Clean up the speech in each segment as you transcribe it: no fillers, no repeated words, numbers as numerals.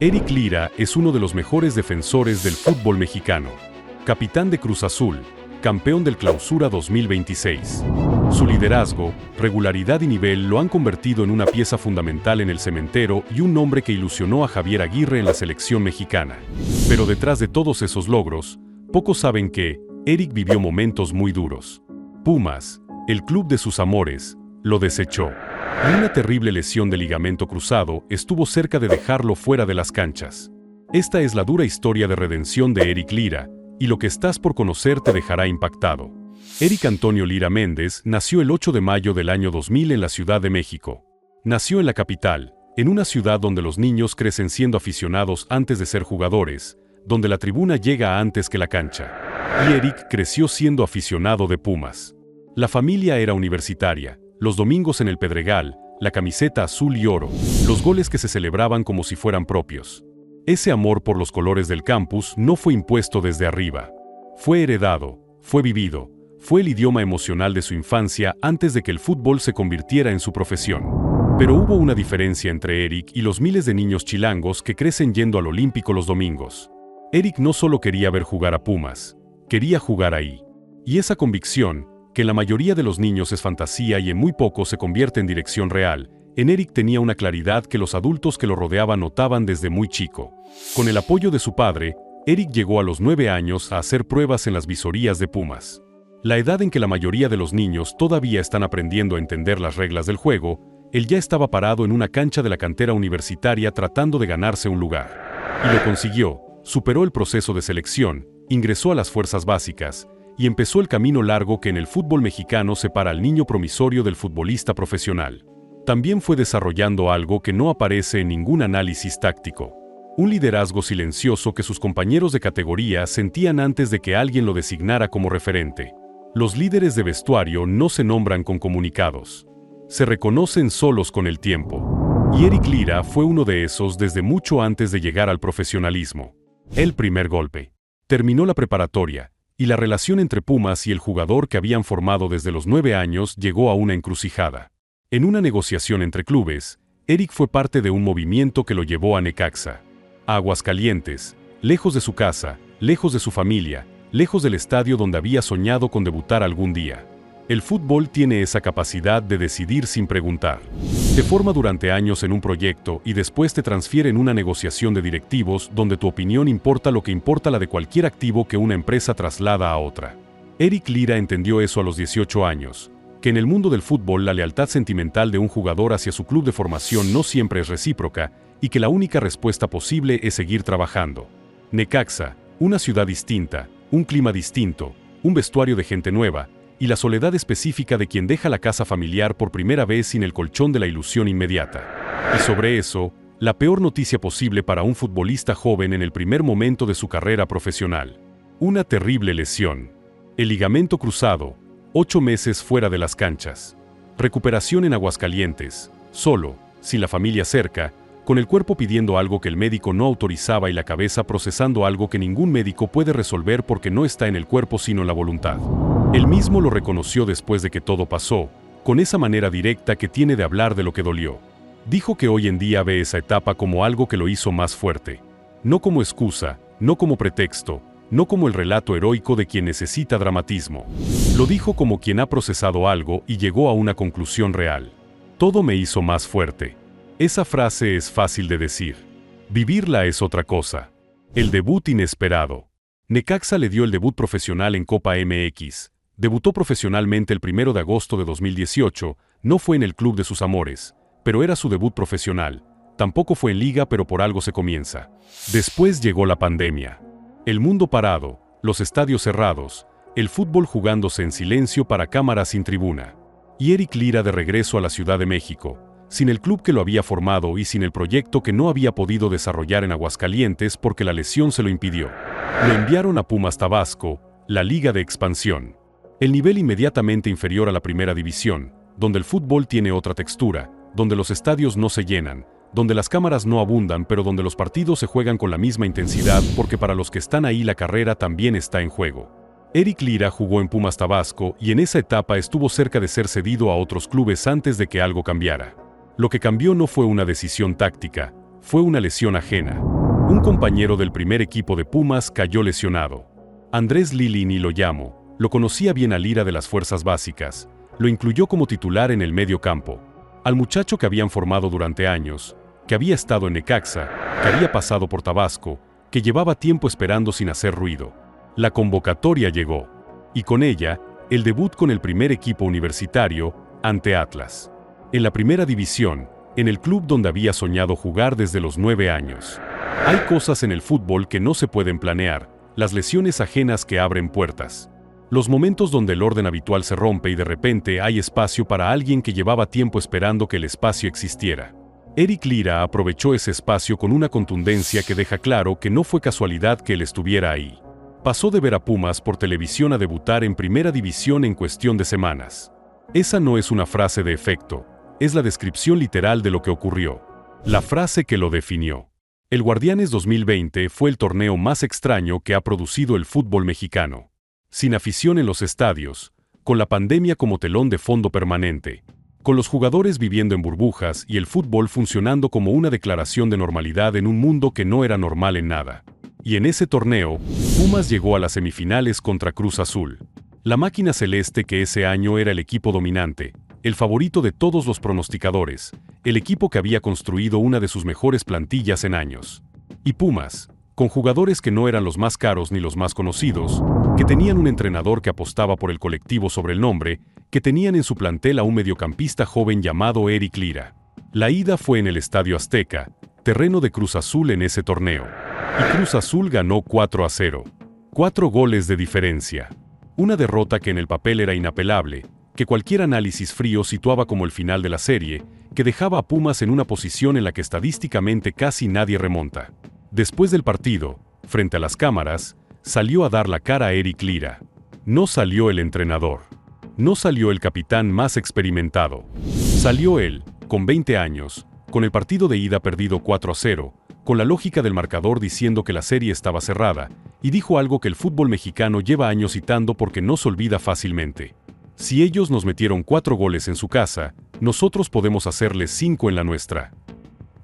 Eric Lira es uno de los mejores defensores del fútbol mexicano. Capitán de Cruz Azul, campeón del Clausura 2026. Su liderazgo, regularidad y nivel lo han convertido en una pieza fundamental en el cementero y un nombre que ilusionó a Javier Aguirre en la selección mexicana. Pero detrás de todos esos logros, pocos saben que Eric vivió momentos muy duros. Pumas, el club de sus amores, lo desechó. Y una terrible lesión de ligamento cruzado estuvo cerca de dejarlo fuera de las canchas. Esta es la dura historia de redención de Eric Lira, y lo que estás por conocer te dejará impactado. Eric Antonio Lira Méndez nació el 8 de mayo del año 2000 en la Ciudad de México. Nació en la capital, en una ciudad donde los niños crecen siendo aficionados antes de ser jugadores, donde la tribuna llega antes que la cancha. Y Eric creció siendo aficionado de Pumas. La familia era universitaria. Los domingos en el Pedregal, la camiseta azul y oro, los goles que se celebraban como si fueran propios. Ese amor por los colores del campus no fue impuesto desde arriba. Fue heredado, fue vivido, fue el idioma emocional de su infancia antes de que el fútbol se convirtiera en su profesión. Pero hubo una diferencia entre Eric y los miles de niños chilangos que crecen yendo al Olímpico los domingos. Eric no solo quería ver jugar a Pumas, quería jugar ahí. Y esa convicción, que en la mayoría de los niños es fantasía y en muy pocos se convierte en dirección real, en Eric tenía una claridad que los adultos que lo rodeaban notaban desde muy chico. Con el apoyo de su padre, Eric llegó a los 9 años a hacer pruebas en las visorías de Pumas. La edad en que la mayoría de los niños todavía están aprendiendo a entender las reglas del juego, él ya estaba parado en una cancha de la cantera universitaria tratando de ganarse un lugar. Y lo consiguió, superó el proceso de selección, ingresó a las fuerzas básicas, y empezó el camino largo que en el fútbol mexicano separa al niño promisorio del futbolista profesional. También fue desarrollando algo que no aparece en ningún análisis táctico. Un liderazgo silencioso que sus compañeros de categoría sentían antes de que alguien lo designara como referente. Los líderes de vestuario no se nombran con comunicados. Se reconocen solos con el tiempo. Y Eric Lira fue uno de esos desde mucho antes de llegar al profesionalismo. El primer golpe. Terminó la preparatoria. Y la relación entre Pumas y el jugador que habían formado desde los 9 años llegó a una encrucijada. En una negociación entre clubes, Eric fue parte de un movimiento que lo llevó a Necaxa, a Aguascalientes, lejos de su casa, lejos de su familia, lejos del estadio donde había soñado con debutar algún día. El fútbol tiene esa capacidad de decidir sin preguntar. Te forma durante años en un proyecto y después te transfiere en una negociación de directivos donde tu opinión importa lo que importa la de cualquier activo que una empresa traslada a otra. Eric Lira entendió eso a los 18 años, que en el mundo del fútbol la lealtad sentimental de un jugador hacia su club de formación no siempre es recíproca y que la única respuesta posible es seguir trabajando. Necaxa, una ciudad distinta, un clima distinto, un vestuario de gente nueva, y la soledad específica de quien deja la casa familiar por primera vez sin el colchón de la ilusión inmediata. Y sobre eso, la peor noticia posible para un futbolista joven en el primer momento de su carrera profesional. Una terrible lesión. El ligamento cruzado, 8 meses fuera de las canchas. Recuperación en Aguascalientes, solo, sin la familia cerca, con el cuerpo pidiendo algo que el médico no autorizaba y la cabeza procesando algo que ningún médico puede resolver porque no está en el cuerpo sino en la voluntad. Él mismo lo reconoció después de que todo pasó, con esa manera directa que tiene de hablar de lo que dolió. Dijo que hoy en día ve esa etapa como algo que lo hizo más fuerte. No como excusa, no como pretexto, no como el relato heroico de quien necesita dramatismo. Lo dijo como quien ha procesado algo y llegó a una conclusión real. Todo me hizo más fuerte. Esa frase es fácil de decir. Vivirla es otra cosa. El debut inesperado. Necaxa le dio el debut profesional en Copa MX. Debutó profesionalmente el 1 de agosto de 2018, no fue en el club de sus amores, pero era su debut profesional. Tampoco fue en liga, pero por algo se comienza. Después llegó la pandemia. El mundo parado, los estadios cerrados, el fútbol jugándose en silencio para cámaras sin tribuna. Y Eric Lira de regreso a la Ciudad de México, sin el club que lo había formado y sin el proyecto que no había podido desarrollar en Aguascalientes porque la lesión se lo impidió. Lo enviaron a Pumas Tabasco, la liga de expansión. El nivel inmediatamente inferior a la primera división, donde el fútbol tiene otra textura, donde los estadios no se llenan, donde las cámaras no abundan pero donde los partidos se juegan con la misma intensidad porque para los que están ahí la carrera también está en juego. Eric Lira jugó en Pumas Tabasco y en esa etapa estuvo cerca de ser cedido a otros clubes antes de que algo cambiara. Lo que cambió no fue una decisión táctica, fue una lesión ajena. Un compañero del primer equipo de Pumas cayó lesionado. Andrés Lilini lo llamó, lo conocía bien al Lira de las fuerzas básicas, lo incluyó como titular en el medio campo. Al muchacho que habían formado durante años, que había estado en Necaxa, que había pasado por Tabasco, que llevaba tiempo esperando sin hacer ruido. La convocatoria llegó, y con ella, el debut con el primer equipo universitario, ante Atlas. En la primera división, en el club donde había soñado jugar desde los 9 años. Hay cosas en el fútbol que no se pueden planear, las lesiones ajenas que abren puertas. Los momentos donde el orden habitual se rompe y de repente hay espacio para alguien que llevaba tiempo esperando que el espacio existiera. Eric Lira aprovechó ese espacio con una contundencia que deja claro que no fue casualidad que él estuviera ahí. Pasó de ver a Pumas por televisión a debutar en primera división en cuestión de semanas. Esa no es una frase de efecto, es la descripción literal de lo que ocurrió. La frase que lo definió. El Guardianes 2020 fue el torneo más extraño que ha producido el fútbol mexicano. Sin afición en los estadios, con la pandemia como telón de fondo permanente, con los jugadores viviendo en burbujas y el fútbol funcionando como una declaración de normalidad en un mundo que no era normal en nada. Y en ese torneo, Pumas llegó a las semifinales contra Cruz Azul. La máquina celeste que ese año era el equipo dominante, el favorito de todos los pronosticadores, el equipo que había construido una de sus mejores plantillas en años. Y Pumas, con jugadores que no eran los más caros ni los más conocidos, que tenían un entrenador que apostaba por el colectivo sobre el nombre, que tenían en su plantel a un mediocampista joven llamado Eric Lira. La ida fue en el Estadio Azteca, terreno de Cruz Azul en ese torneo. Y Cruz Azul ganó 4-0. 4 goles de diferencia. Una derrota que en el papel era inapelable, que cualquier análisis frío situaba como el final de la serie, que dejaba a Pumas en una posición en la que estadísticamente casi nadie remonta. Después del partido, frente a las cámaras, salió a dar la cara a Eric Lira. No salió el entrenador. No salió el capitán más experimentado. Salió él, con 20 años, con el partido de ida perdido 4-0, con la lógica del marcador diciendo que la serie estaba cerrada, y dijo algo que el fútbol mexicano lleva años citando porque no se olvida fácilmente. Si ellos nos metieron 4 goles en su casa, nosotros podemos hacerles 5 en la nuestra.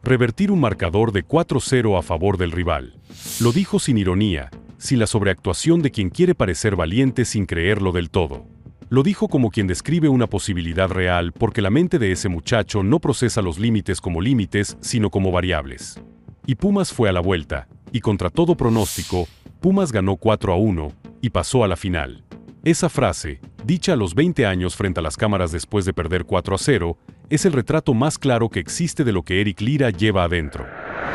Revertir un marcador de 4-0 a favor del rival. Lo dijo sin ironía, sin la sobreactuación de quien quiere parecer valiente sin creerlo del todo. Lo dijo como quien describe una posibilidad real porque la mente de ese muchacho no procesa los límites como límites, sino como variables. Y Pumas fue a la vuelta, y contra todo pronóstico, Pumas ganó 4-1, y pasó a la final. Esa frase, dicha a los 20 años frente a las cámaras después de perder 4-0, es el retrato más claro que existe de lo que Eric Lira lleva adentro.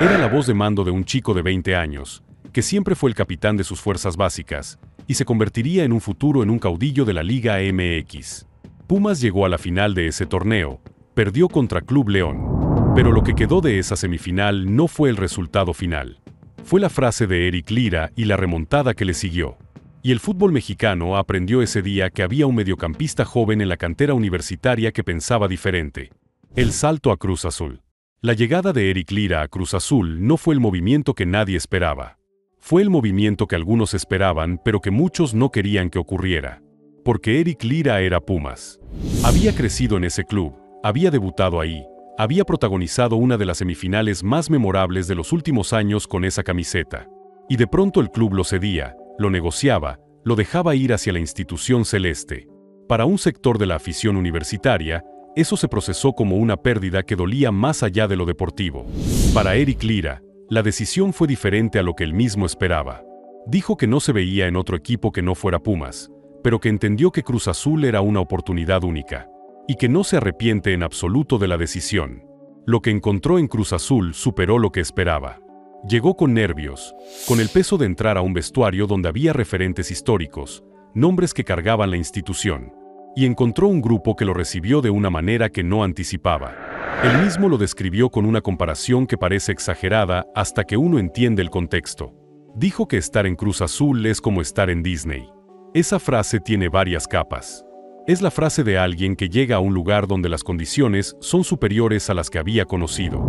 Era la voz de mando de un chico de 20 años, que siempre fue el capitán de sus fuerzas básicas, y se convertiría en un futuro en un caudillo de la Liga MX. Pumas llegó a la final de ese torneo, perdió contra Club León. Pero lo que quedó de esa semifinal no fue el resultado final. Fue la frase de Eric Lira y la remontada que le siguió. Y el fútbol mexicano aprendió ese día que había un mediocampista joven en la cantera universitaria que pensaba diferente. El salto a Cruz Azul. La llegada de Eric Lira a Cruz Azul no fue el movimiento que nadie esperaba. Fue el movimiento que algunos esperaban pero que muchos no querían que ocurriera. Porque Eric Lira era Pumas. Había crecido en ese club, había debutado ahí, había protagonizado una de las semifinales más memorables de los últimos años con esa camiseta. Y de pronto el club lo cedía, lo negociaba, lo dejaba ir hacia la institución celeste. Para un sector de la afición universitaria, eso se procesó como una pérdida que dolía más allá de lo deportivo. Para Eric Lira, la decisión fue diferente a lo que él mismo esperaba. Dijo que no se veía en otro equipo que no fuera Pumas, pero que entendió que Cruz Azul era una oportunidad única. Y que no se arrepiente en absoluto de la decisión. Lo que encontró en Cruz Azul superó lo que esperaba. Llegó con nervios, con el peso de entrar a un vestuario donde había referentes históricos, nombres que cargaban la institución. Y encontró un grupo que lo recibió de una manera que no anticipaba. Él mismo lo describió con una comparación que parece exagerada hasta que uno entiende el contexto. Dijo que estar en Cruz Azul es como estar en Disney. Esa frase tiene varias capas. Es la frase de alguien que llega a un lugar donde las condiciones son superiores a las que había conocido,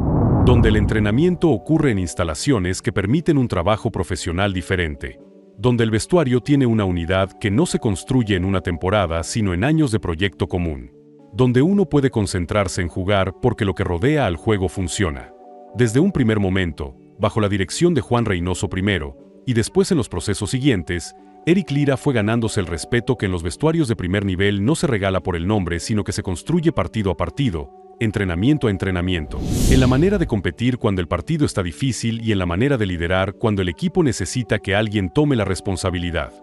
donde el entrenamiento ocurre en instalaciones que permiten un trabajo profesional diferente, donde el vestuario tiene una unidad que no se construye en una temporada sino en años de proyecto común, donde uno puede concentrarse en jugar porque lo que rodea al juego funciona. Desde un primer momento, bajo la dirección de Juan Reynoso primero, y después en los procesos siguientes, Eric Lira fue ganándose el respeto que en los vestuarios de primer nivel no se regala por el nombre, sino que se construye partido a partido, entrenamiento a entrenamiento, en la manera de competir cuando el partido está difícil y en la manera de liderar cuando el equipo necesita que alguien tome la responsabilidad.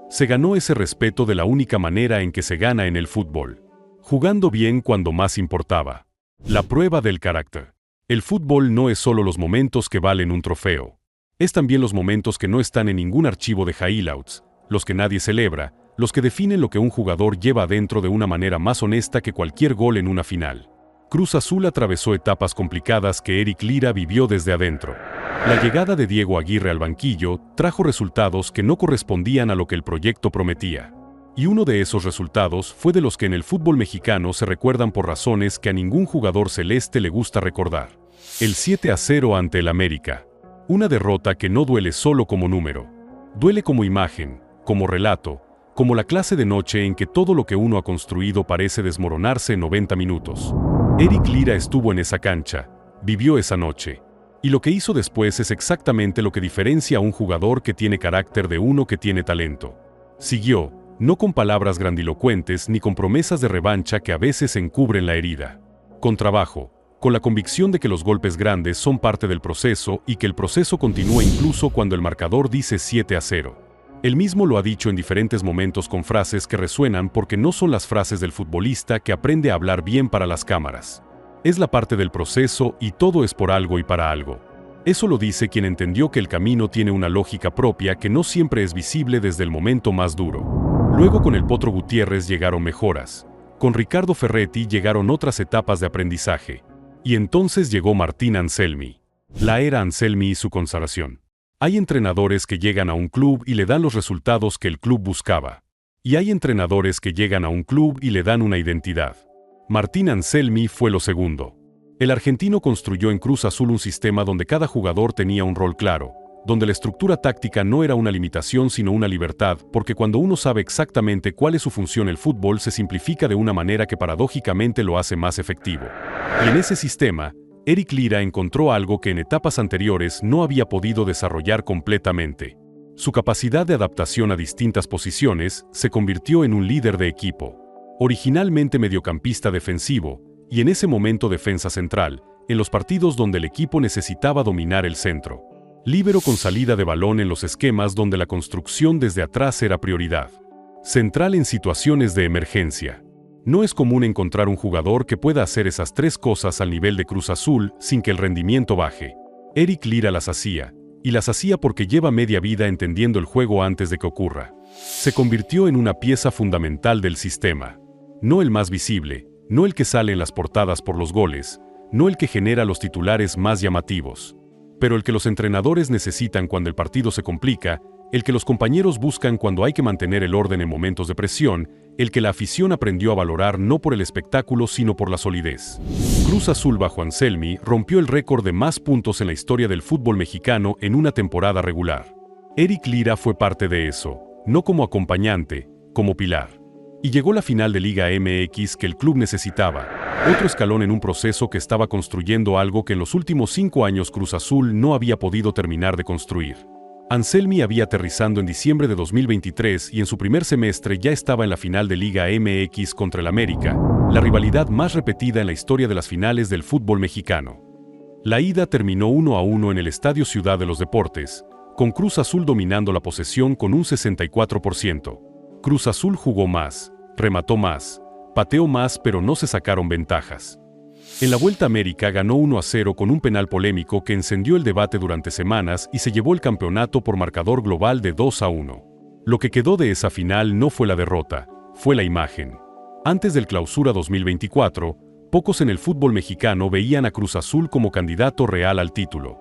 Se ganó ese respeto de la única manera en que se gana en el fútbol, jugando bien cuando más importaba. La prueba del carácter. El fútbol no es solo los momentos que valen un trofeo. Es también los momentos que no están en ningún archivo de highlights, los que nadie celebra, los que definen lo que un jugador lleva adentro de una manera más honesta que cualquier gol en una final. Cruz Azul atravesó etapas complicadas que Eric Lira vivió desde adentro. La llegada de Diego Aguirre al banquillo trajo resultados que no correspondían a lo que el proyecto prometía. Y uno de esos resultados fue de los que en el fútbol mexicano se recuerdan por razones que a ningún jugador celeste le gusta recordar. El 7-0 ante el América. Una derrota que no duele solo como número. Duele como imagen, como relato, como la clase de noche en que todo lo que uno ha construido parece desmoronarse en 90 minutos. Eric Lira estuvo en esa cancha, vivió esa noche. Y lo que hizo después es exactamente lo que diferencia a un jugador que tiene carácter de uno que tiene talento. Siguió, no con palabras grandilocuentes ni con promesas de revancha que a veces encubren la herida. Con trabajo, con la convicción de que los golpes grandes son parte del proceso y que el proceso continúa incluso cuando el marcador dice 7-0. Él mismo lo ha dicho en diferentes momentos con frases que resuenan porque no son las frases del futbolista que aprende a hablar bien para las cámaras. Es la parte del proceso y todo es por algo y para algo. Eso lo dice quien entendió que el camino tiene una lógica propia que no siempre es visible desde el momento más duro. Luego con el Potro Gutiérrez llegaron mejoras. Con Ricardo Ferretti llegaron otras etapas de aprendizaje. Y entonces llegó Martín Anselmi. La era Anselmi y su consagración. Hay entrenadores que llegan a un club y le dan los resultados que el club buscaba. Y hay entrenadores que llegan a un club y le dan una identidad. Martín Anselmi fue lo segundo. El argentino construyó en Cruz Azul un sistema donde cada jugador tenía un rol claro, donde la estructura táctica no era una limitación sino una libertad, porque cuando uno sabe exactamente cuál es su función, el fútbol se simplifica de una manera que paradójicamente lo hace más efectivo. Y en ese sistema, Eric Lira encontró algo que en etapas anteriores no había podido desarrollar completamente. Su capacidad de adaptación a distintas posiciones se convirtió en un líder de equipo. Originalmente mediocampista defensivo, y en ese momento defensa central, en los partidos donde el equipo necesitaba dominar el centro. Líbero con salida de balón en los esquemas donde la construcción desde atrás era prioridad. Central en situaciones de emergencia. No es común encontrar un jugador que pueda hacer esas tres cosas al nivel de Cruz Azul sin que el rendimiento baje. Eric Lira las hacía, y las hacía porque lleva media vida entendiendo el juego antes de que ocurra. Se convirtió en una pieza fundamental del sistema. No el más visible, no el que sale en las portadas por los goles, no el que genera los titulares más llamativos, pero el que los entrenadores necesitan cuando el partido se complica, el que los compañeros buscan cuando hay que mantener el orden en momentos de presión, el que la afición aprendió a valorar no por el espectáculo sino por la solidez. Cruz Azul bajo Anselmi rompió el récord de más puntos en la historia del fútbol mexicano en una temporada regular. Eric Lira fue parte de eso, no como acompañante, como pilar. Y llegó la final de Liga MX que el club necesitaba, otro escalón en un proceso que estaba construyendo algo que en los últimos 5 años Cruz Azul no había podido terminar de construir. Anselmi había aterrizando en diciembre de 2023 y en su primer semestre ya estaba en la final de Liga MX contra el América, la rivalidad más repetida en la historia de las finales del fútbol mexicano. La ida terminó 1-1 en el Estadio Ciudad de los Deportes, con Cruz Azul dominando la posesión con un 64%. Cruz Azul jugó más, remató más, pateó más, pero no se sacaron ventajas. En la Vuelta América ganó 1-0 con un penal polémico que encendió el debate durante semanas y se llevó el campeonato por marcador global de 2-1. Lo que quedó de esa final no fue la derrota, fue la imagen. Antes del Clausura 2024, pocos en el fútbol mexicano veían a Cruz Azul como candidato real al título.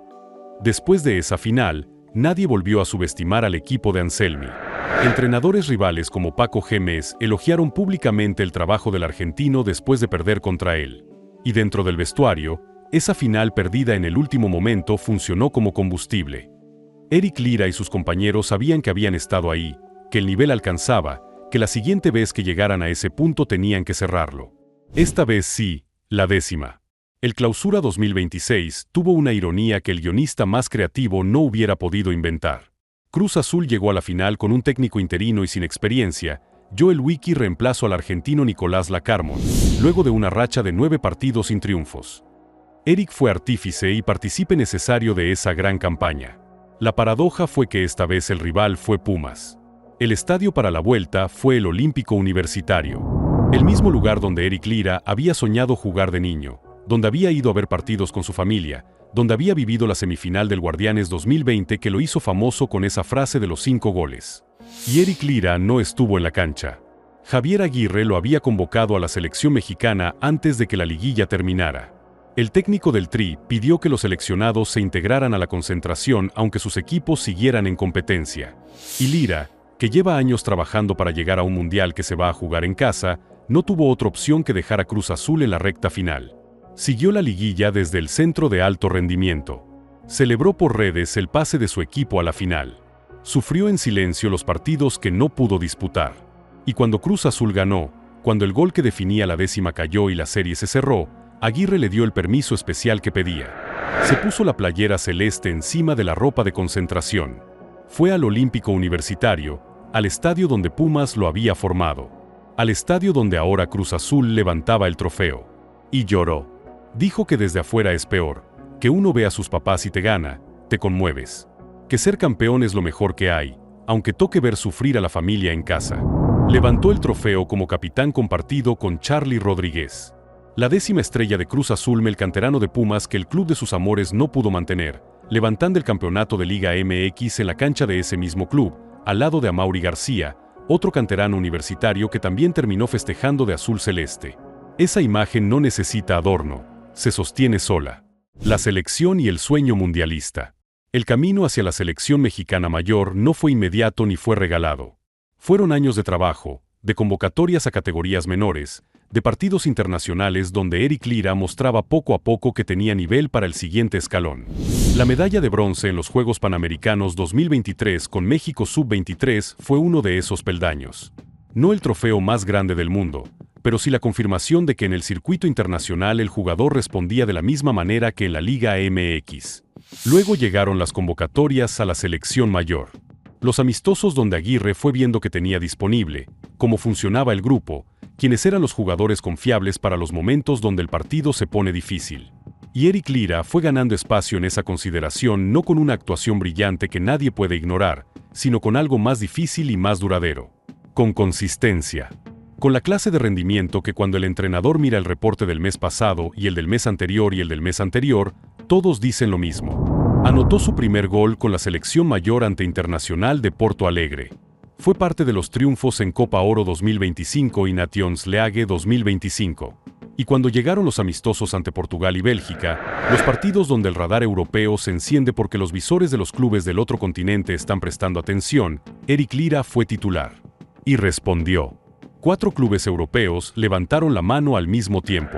Después de esa final, nadie volvió a subestimar al equipo de Anselmi. Entrenadores rivales como Paco Gémez elogiaron públicamente el trabajo del argentino después de perder contra él. Y dentro del vestuario, esa final perdida en el último momento funcionó como combustible. Eric Lira y sus compañeros sabían que habían estado ahí, que el nivel alcanzaba, que la siguiente vez que llegaran a ese punto tenían que cerrarlo. Esta vez sí, la 10ª. El Clausura 2026 tuvo una ironía que el guionista más creativo no hubiera podido inventar. Cruz Azul llegó a la final con un técnico interino y sin experiencia. Joel Wiki reemplazó al argentino Nicolás Lacarmon, luego de una racha de 9 partidos sin triunfos. Eric fue artífice y partícipe necesario de esa gran campaña. La paradoja fue que esta vez el rival fue Pumas. El estadio para la vuelta fue el Olímpico Universitario, el mismo lugar donde Eric Lira había soñado jugar de niño, donde había ido a ver partidos con su familia, donde había vivido la semifinal del Guardianes 2020 que lo hizo famoso con esa frase de los 5 goles. Y Eric Lira no estuvo en la cancha. Javier Aguirre lo había convocado a la selección mexicana antes de que la liguilla terminara. El técnico del Tri pidió que los seleccionados se integraran a la concentración aunque sus equipos siguieran en competencia. Y Lira, que lleva años trabajando para llegar a un mundial que se va a jugar en casa, no tuvo otra opción que dejar a Cruz Azul en la recta final. Siguió la liguilla desde el centro de alto rendimiento. Celebró por redes el pase de su equipo a la final. Sufrió en silencio los partidos que no pudo disputar. Y cuando Cruz Azul ganó, cuando el gol que definía la décima cayó y la serie se cerró, Aguirre le dio el permiso especial que pedía. Se puso la playera celeste encima de la ropa de concentración. Fue al Olímpico Universitario, al estadio donde Pumas lo había formado. Al estadio donde ahora Cruz Azul levantaba el trofeo. Y lloró. Dijo que desde afuera es peor, que uno ve a sus papás y te gana, te conmueves. Que ser campeón es lo mejor que hay, aunque toque ver sufrir a la familia en casa. Levantó el trofeo como capitán compartido con Charly Rodríguez. La 10ª estrella de Cruz Azul, el canterano de Pumas que el club de sus amores no pudo mantener, levantando el campeonato de Liga MX en la cancha de ese mismo club, al lado de Amaury García, otro canterano universitario que también terminó festejando de azul celeste. Esa imagen no necesita adorno. Se sostiene sola. La selección y el sueño mundialista. El camino hacia la selección mexicana mayor no fue inmediato ni fue regalado. Fueron años de trabajo, de convocatorias a categorías menores, de partidos internacionales donde Eric Lira mostraba poco a poco que tenía nivel para el siguiente escalón. La medalla de bronce en los Juegos Panamericanos 2023 con México Sub-23 fue uno de esos peldaños. No el trofeo más grande del mundo, pero sí la confirmación de que en el circuito internacional el jugador respondía de la misma manera que en la Liga MX. Luego llegaron las convocatorias a la selección mayor. Los amistosos donde Aguirre fue viendo que tenía disponible, cómo funcionaba el grupo, quiénes eran los jugadores confiables para los momentos donde el partido se pone difícil. Y Eric Lira fue ganando espacio en esa consideración no con una actuación brillante que nadie puede ignorar, sino con algo más difícil y más duradero. Con consistencia. Con la clase de rendimiento que cuando el entrenador mira el reporte del mes pasado y el del mes anterior y el del mes anterior, todos dicen lo mismo. Anotó su primer gol con la selección mayor ante Internacional de Porto Alegre. Fue parte de los triunfos en Copa Oro 2025 y Nations League 2025. Y cuando llegaron los amistosos ante Portugal y Bélgica, los partidos donde el radar europeo se enciende porque los visores de los clubes del otro continente están prestando atención, Eric Lira fue titular. Y respondió. 4 clubes europeos levantaron la mano al mismo tiempo.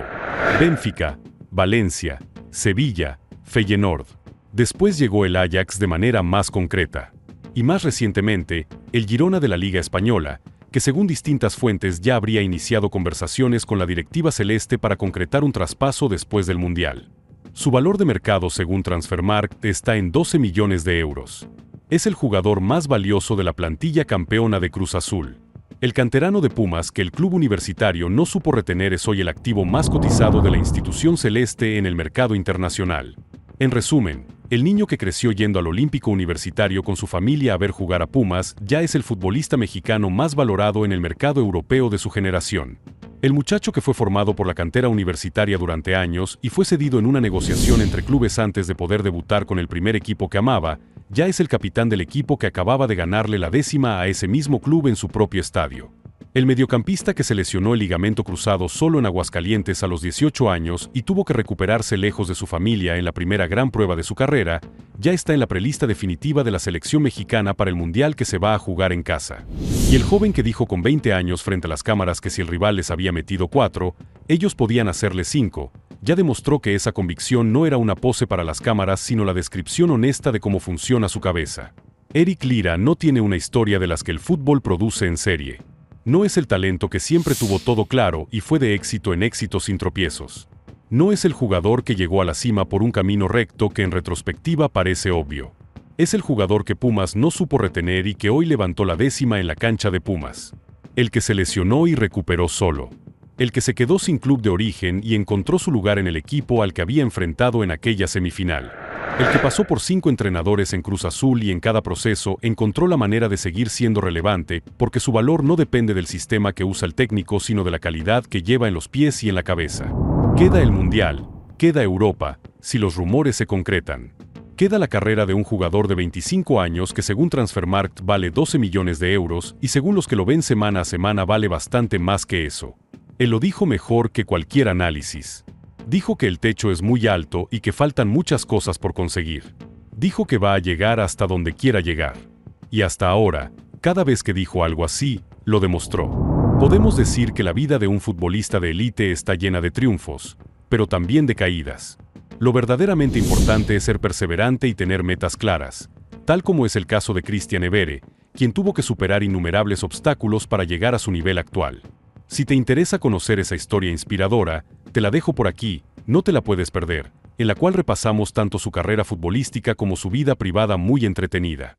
Benfica, Valencia, Sevilla, Feyenoord. Después llegó el Ajax de manera más concreta. Y más recientemente, el Girona de la Liga Española, que según distintas fuentes ya habría iniciado conversaciones con la directiva celeste para concretar un traspaso después del Mundial. Su valor de mercado según Transfermarkt está en 12 millones de euros. Es el jugador más valioso de la plantilla campeona de Cruz Azul. El canterano de Pumas que el club universitario no supo retener es hoy el activo más cotizado de la institución celeste en el mercado internacional. En resumen, el niño que creció yendo al Olímpico Universitario con su familia a ver jugar a Pumas ya es el futbolista mexicano más valorado en el mercado europeo de su generación. El muchacho que fue formado por la cantera universitaria durante años y fue cedido en una negociación entre clubes antes de poder debutar con el primer equipo que amaba, ya es el capitán del equipo que acababa de ganarle la 10ª a ese mismo club en su propio estadio. El mediocampista que se lesionó el ligamento cruzado solo en Aguascalientes a los 18 años y tuvo que recuperarse lejos de su familia en la primera gran prueba de su carrera, ya está en la prelista definitiva de la selección mexicana para el Mundial que se va a jugar en casa. Y el joven que dijo con 20 años frente a las cámaras que si el rival les había metido 4, ellos podían hacerle 5, ya demostró que esa convicción no era una pose para las cámaras sino la descripción honesta de cómo funciona su cabeza. Eric Lira no tiene una historia de las que el fútbol produce en serie. No es el talento que siempre tuvo todo claro y fue de éxito en éxito sin tropiezos. No es el jugador que llegó a la cima por un camino recto que en retrospectiva parece obvio. Es el jugador que Pumas no supo retener y que hoy levantó la 10ª en la cancha de Pumas. El que se lesionó y recuperó solo. El que se quedó sin club de origen y encontró su lugar en el equipo al que había enfrentado en aquella semifinal. El que pasó por 5 entrenadores en Cruz Azul y en cada proceso encontró la manera de seguir siendo relevante porque su valor no depende del sistema que usa el técnico sino de la calidad que lleva en los pies y en la cabeza. Queda el Mundial, queda Europa, si los rumores se concretan. Queda la carrera de un jugador de 25 años que según Transfermarkt vale 12 millones de euros y según los que lo ven semana a semana vale bastante más que eso. Él lo dijo mejor que cualquier análisis. Dijo que el techo es muy alto y que faltan muchas cosas por conseguir. Dijo que va a llegar hasta donde quiera llegar. Y hasta ahora, cada vez que dijo algo así, lo demostró. Podemos decir que la vida de un futbolista de élite está llena de triunfos, pero también de caídas. Lo verdaderamente importante es ser perseverante y tener metas claras, tal como es el caso de Cristian Evere, quien tuvo que superar innumerables obstáculos para llegar a su nivel actual. Si te interesa conocer esa historia inspiradora, te la dejo por aquí, no te la puedes perder, en la cual repasamos tanto su carrera futbolística como su vida privada muy entretenida.